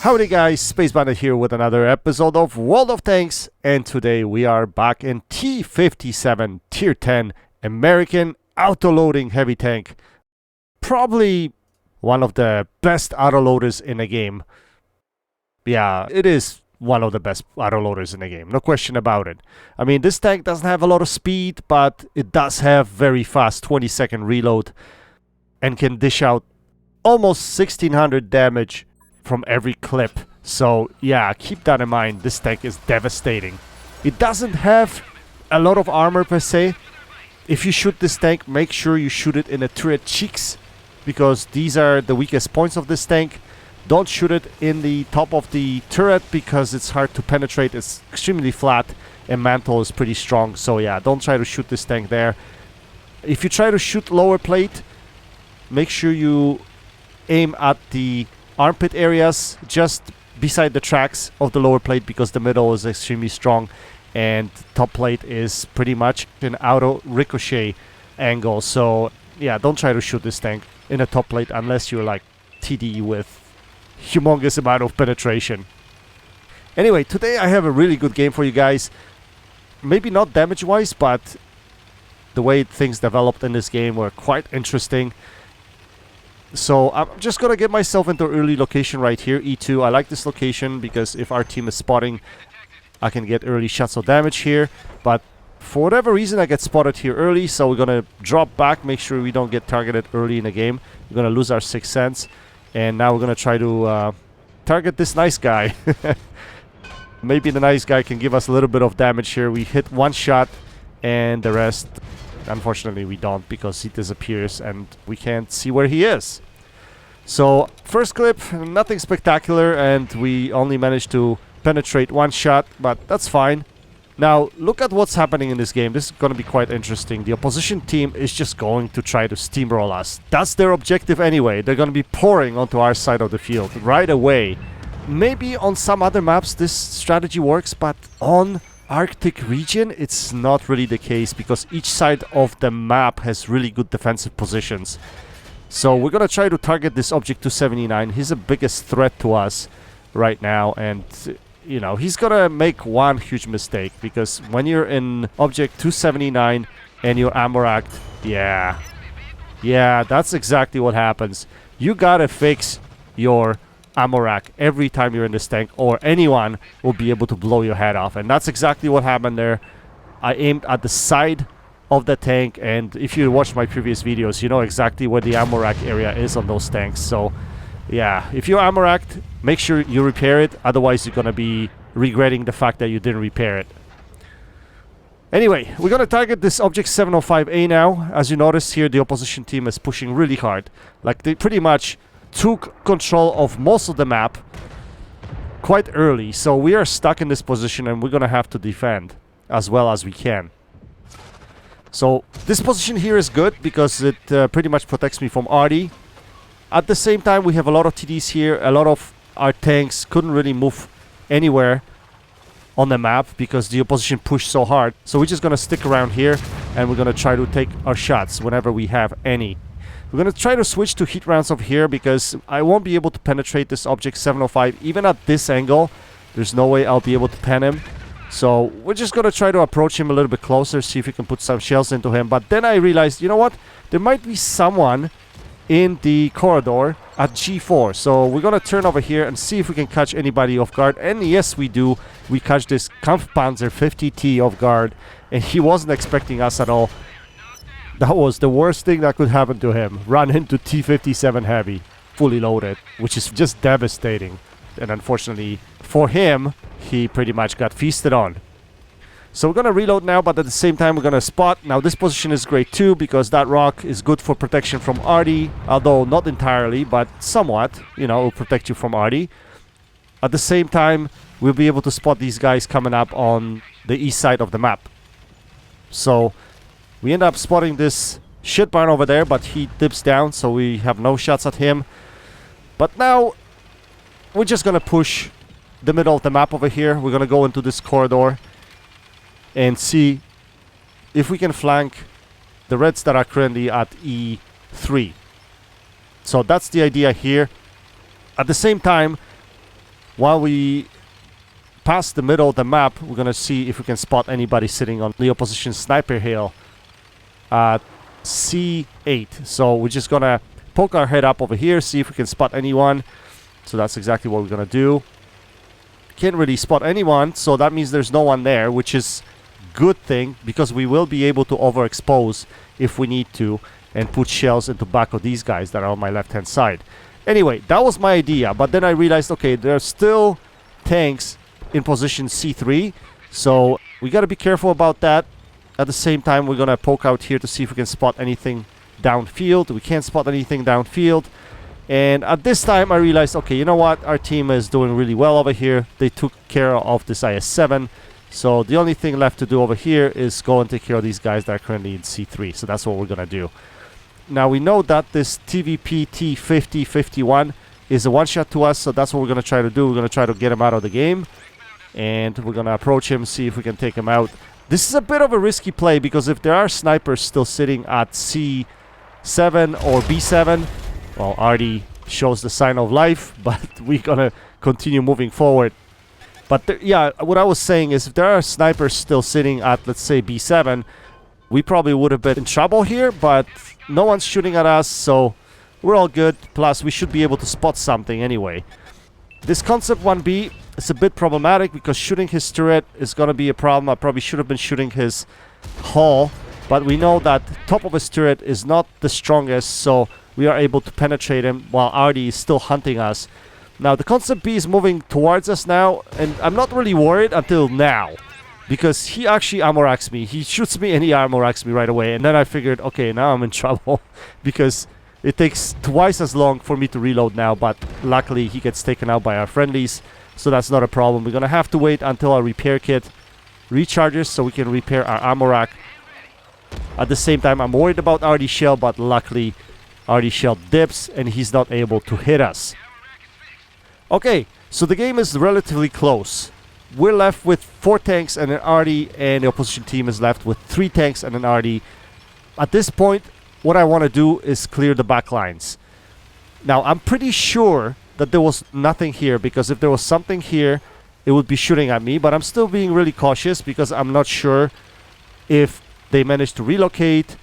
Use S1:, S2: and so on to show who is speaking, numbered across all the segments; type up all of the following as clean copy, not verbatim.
S1: Howdy guys, Space Bandit here with another episode of World of Tanks, and today we are back in T57 Tier 10 American auto-loading heavy tank. Probably one of the best auto-loaders in the game. Yeah, it is one of the best auto-loaders in the game, no question about it. I mean, this tank doesn't have a lot of speed, but it does have very fast 20-second reload and can dish out almost 1600 damage from every clip. So yeah, keep that in mind. This tank is devastating. It doesn't have a lot of armor per se. If you shoot this tank, make sure you shoot it in the turret cheeks, because these are the weakest points of this tank. Don't shoot it in the top of the turret because it's hard to penetrate. It's extremely flat and mantle is pretty strong. So yeah, don't try to shoot this tank there. If you try to shoot lower plate, make sure you aim at the armpit areas just beside the tracks of the lower plate, because the middle is extremely strong and top plate is pretty much an auto ricochet angle. So yeah, don't try to shoot this tank in the top plate unless you're like TD with humongous amount of penetration. Anyway, today I have a really good game for you guys. Maybe not damage wise, but the way things developed in this game were quite interesting. So I'm just gonna get myself into early location right here, E2. I like this location because if our team is spotting, I can get early shots of damage here. But for whatever reason, I get spotted here early, so we're gonna drop back, make sure we don't get targeted early in the game. We're gonna lose our sixth sense, and now we're gonna try to target this nice guy. Maybe the nice guy can give us a little bit of damage here. We hit one shot, and the rest, unfortunately, we don't, because he disappears and we can't see where he is. So first clip, nothing spectacular, and we only managed to penetrate one shot, but that's fine. Now look at what's happening in this game. This is going to be quite interesting. The opposition team is just going to try to steamroll us. That's their objective anyway. They're going to be pouring onto our side of the field right away. Maybe on some other maps this strategy works, but on Arctic region it's not really the case, because each side of the map has really good defensive positions. So we're gonna try to target this object 279. He's the biggest threat to us right now, and you know, he's gonna make one huge mistake, because when you're in object 279 and you're ammo racked, yeah, that's exactly what happens. You gotta fix your ammo rack every time you're in this tank, or anyone will be able to blow your head off. And that's exactly what happened there. I aimed at the side of the tank, and if you watched my previous videos, you know exactly where the ammo rack area is on those tanks. So yeah, if you're ammo racked, make sure you repair it, otherwise you're gonna be regretting the fact that you didn't repair it. Anyway, we're gonna target this object 705A now. As you notice here, the opposition team is pushing really hard. Like, they pretty much took control of most of the map quite early, so we are stuck in this position and we're gonna have to defend as well as we can. So this position here is good because it pretty much protects me from RD. At the same time, we have a lot of TDs here. A lot of our tanks couldn't really move anywhere on the map because the opposition pushed so hard. So we're just gonna stick around here and we're gonna try to take our shots whenever we have any. We're going to try to switch to heat rounds over here, because I won't be able to penetrate this object 705 even at this angle. There's no way I'll be able to pen him. So we're just going to try to approach him a little bit closer, see if we can put some shells into him. But then I realized, you know what? There might be someone in the corridor at G4. So we're going to turn over here and see if we can catch anybody off guard. And yes, we do. We catch this Kampfpanzer 50T off guard, and he wasn't expecting us at all. That was the worst thing that could happen to him. Run into T57 Heavy, fully loaded, which is just devastating. And unfortunately for him, he pretty much got feasted on. So we're gonna reload now, but at the same time we're gonna spot. Now this position is great too, because that rock is good for protection from RD, although not entirely, but somewhat, you know, it will protect you from RD. At the same time, we'll be able to spot these guys coming up on the east side of the map. So we end up spotting this shit barn over there, but he dips down, so we have no shots at him. But now we're just gonna push the middle of the map over here. We're gonna go into this corridor and see if we can flank the reds that are currently at E3. So that's the idea here. At the same time, while we pass the middle of the map, we're gonna see if we can spot anybody sitting on the opposition sniper hill at C8. So we're just gonna poke our head up over here, see if we can spot anyone. So that's exactly what we're gonna do. Can't really spot anyone, so that means there's no one there, which is good thing, because we will be able to overexpose if we need to and put shells into back of these guys that are on my left hand side. Anyway, that was my idea, but then I realized, okay, there's still tanks in position C3, so we got to be careful about that. At the same time, we're gonna poke out here to see if we can spot anything downfield. We can't spot anything downfield. And at this time, I realized, okay, you know what? Our team is doing really well over here. They took care of this IS-7. So the only thing left to do over here is go and take care of these guys that are currently in C3. So that's what we're going to do. Now, we know that this TVP T50-51 is a one-shot to us. So that's what we're going to try to do. We're going to try to get him out of the game. And we're going to approach him, see if we can take him out. This is a bit of a risky play, because if there are snipers still sitting at C7 or B7, well, already shows the sign of life, but we're gonna continue moving forward. But yeah, what I was saying is, if there are snipers still sitting at, let's say, B7, we probably would have been in trouble here, but no one's shooting at us, so we're all good. Plus, we should be able to spot something anyway. This Concept 1B is a bit problematic, because shooting his turret is gonna be a problem. I probably should have been shooting his hull, but we know that the top of his turret is not the strongest, so we are able to penetrate him while Artie is still hunting us. Now, the Concept B is moving towards us now, and I'm not really worried until now, because he actually armor racks me. He shoots me and he armor racks me right away, and then I figured, okay, now I'm in trouble, because it takes twice as long for me to reload now, but luckily he gets taken out by our friendlies, so that's not a problem. We're gonna have to wait until our repair kit recharges so we can repair our armor rack. At the same time, I'm worried about Artie Shell, but luckily Artie Shell dips and he's not able to hit us. Okay, so the game is relatively close. We're left with 4 tanks and an Artie, and the opposition team is left with 3 tanks and an Artie. At this point, what I want to do is clear the back lines. Now, I'm pretty sure that there was nothing here, because if there was something here, it would be shooting at me, but I'm still being really cautious because I'm not sure if they managed to relocate.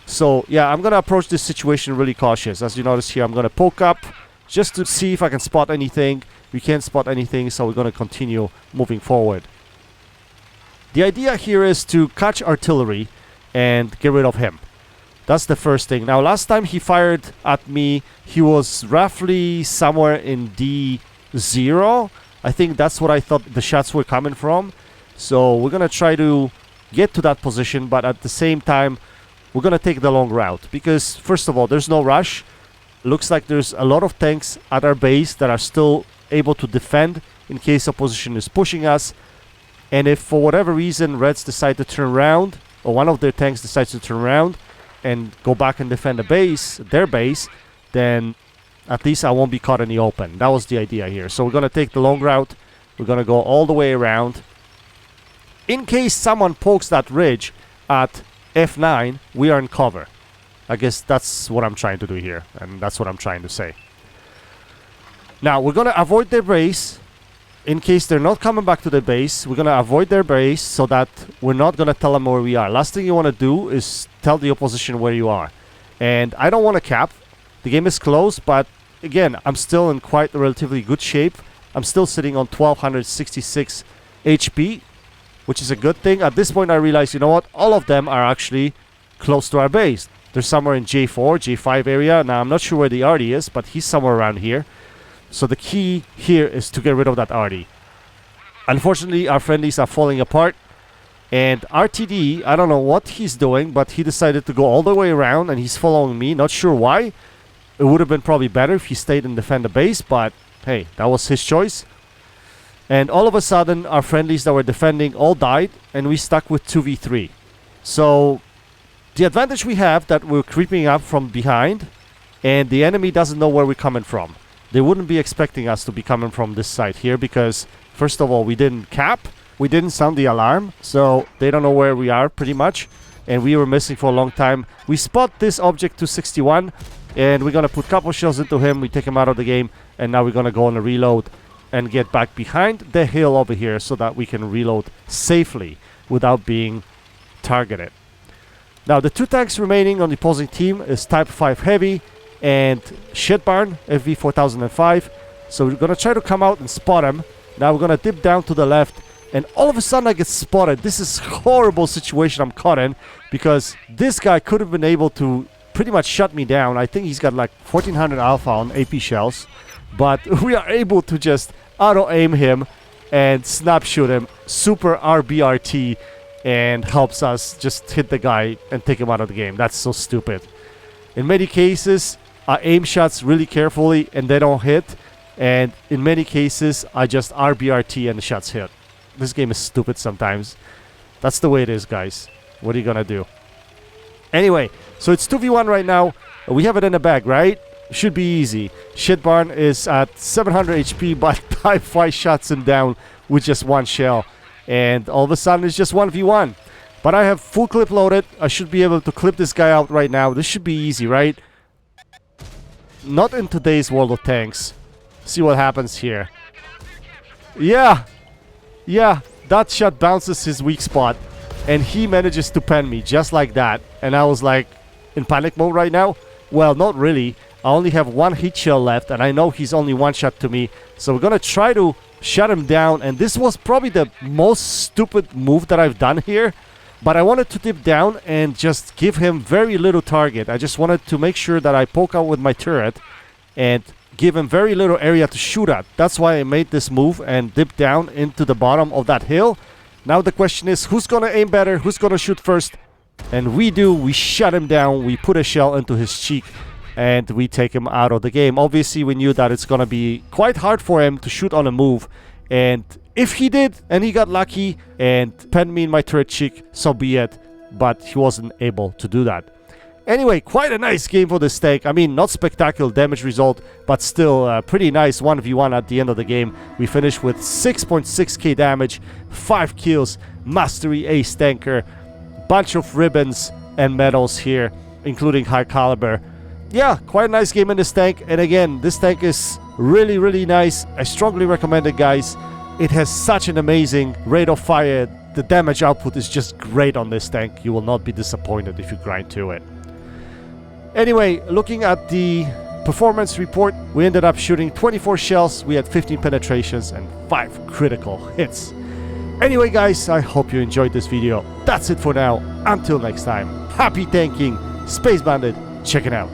S1: So yeah, I'm gonna approach this situation really cautious. As you notice here, I'm gonna poke up just to see if I can spot anything. We can't spot anything, so we're gonna continue moving forward. The idea here is to catch artillery and get rid of him. That's the first thing. Now, last time he fired at me, he was roughly somewhere in D0. I think that's what I thought the shots were coming from. So we're gonna try to get to that position, but at the same time, we're gonna take the long route, because first of all, there's no rush. Looks like there's a lot of tanks at our base that are still able to defend in case opposition is pushing us. And if for whatever reason Reds decide to turn around, or one of their tanks decides to turn around and go back and defend their base, then at least I won't be caught in the open. That was the idea here. So we're gonna take the long route. We're gonna go all the way around. In case someone pokes that ridge at F9, we are in cover. I guess that's what I'm trying to do here, and that's what I'm trying to say. Now, we're going to avoid their base. In case they're not coming back to the base, we're going to avoid their base so that we're not going to tell them where we are. Last thing you want to do is tell the opposition where you are. And I don't want to cap. The game is close, but again, I'm still in quite a relatively good shape. I'm still sitting on 1266 HP, which is a good thing. At this point, I realize, you know what? All of them are actually close to our base. They're somewhere in J4, J5 area. Now, I'm not sure where the Artie is, but he's somewhere around here. So the key here is to get rid of that Artie. Unfortunately, our friendlies are falling apart. And RTD, I don't know what he's doing, but he decided to go all the way around, and he's following me. Not sure why. It would have been probably better if he stayed and defended the base, but hey, that was his choice. And all of a sudden, our friendlies that were defending all died, and we stuck with 2v3. So the advantage we have that we're creeping up from behind, and the enemy doesn't know where we're coming from. They wouldn't be expecting us to be coming from this side here, because first of all, we didn't cap, we didn't sound the alarm, so they don't know where we are pretty much, and we were missing for a long time. We spot this object 261, and we're gonna put couple shells into him. We take him out of the game, and now we're gonna go on a reload and get back behind the hill over here so that we can reload safely without being targeted. Now the two tanks remaining on the opposing team is Type 5 Heavy and Shitbarn FV 4005. So we're gonna try to come out and spot him. Now we're gonna dip down to the left, and all of a sudden I get spotted. This is horrible situation I'm caught in, because this guy could have been able to pretty much shut me down. I think he's got like 1400 alpha on AP shells, but we are able to just auto aim him and snap shoot him. Super RBRT, and helps us just hit the guy and take him out of the game. That's so stupid. In many cases, I aim shots really carefully and they don't hit. And in many cases, I just RBRT and the shots hit. This game is stupid sometimes. That's the way it is, guys. What are you gonna do? Anyway, so it's 2v1 right now. We have it in the bag, right? Should be easy. Shitbarn is at 700 HP, but Type 5 shots him down with just one shell. And all of a sudden, it's just 1v1. But I have full clip loaded. I should be able to clip this guy out right now. This should be easy, right? Not in today's World of Tanks. See what happens here. Yeah, that shot bounces his weak spot, and he manages to pen me just like that. And I was like, in panic mode right now? Well, not really. I only have one heat shell left, and I know he's only one shot to me. So we're gonna try to shut him down, and this was probably the most stupid move that I've done here. But I wanted to dip down and just give him very little target. I just wanted to make sure that I poke out with my turret and give him very little area to shoot at. That's why I made this move and dip down into the bottom of that hill. Now the question is, who's gonna aim better? Who's gonna shoot first? And we do. We shut him down. We put a shell into his cheek, and we take him out of the game. Obviously, we knew that it's gonna be quite hard for him to shoot on a move. And if he did, and he got lucky and penned me in my turret cheek, so be it. But he wasn't able to do that. Anyway, quite a nice game for this tank. I mean, not spectacular damage result, but still pretty nice 1v1 at the end of the game. We finished with 6.6k damage, 5 kills, Mastery Ace tanker, bunch of ribbons and medals here, including high caliber. Yeah, quite a nice game in this tank. And again, this tank is really, really nice. I strongly recommend it, guys. It has such an amazing rate of fire. The damage output is just great on this tank. You will not be disappointed if you grind to it. Anyway, looking at the performance report, we ended up shooting 24 shells. We had 15 penetrations and 5 critical hits. Anyway, guys, I hope you enjoyed this video. That's it for now. Until next time, happy tanking. Space Bandit, check it out.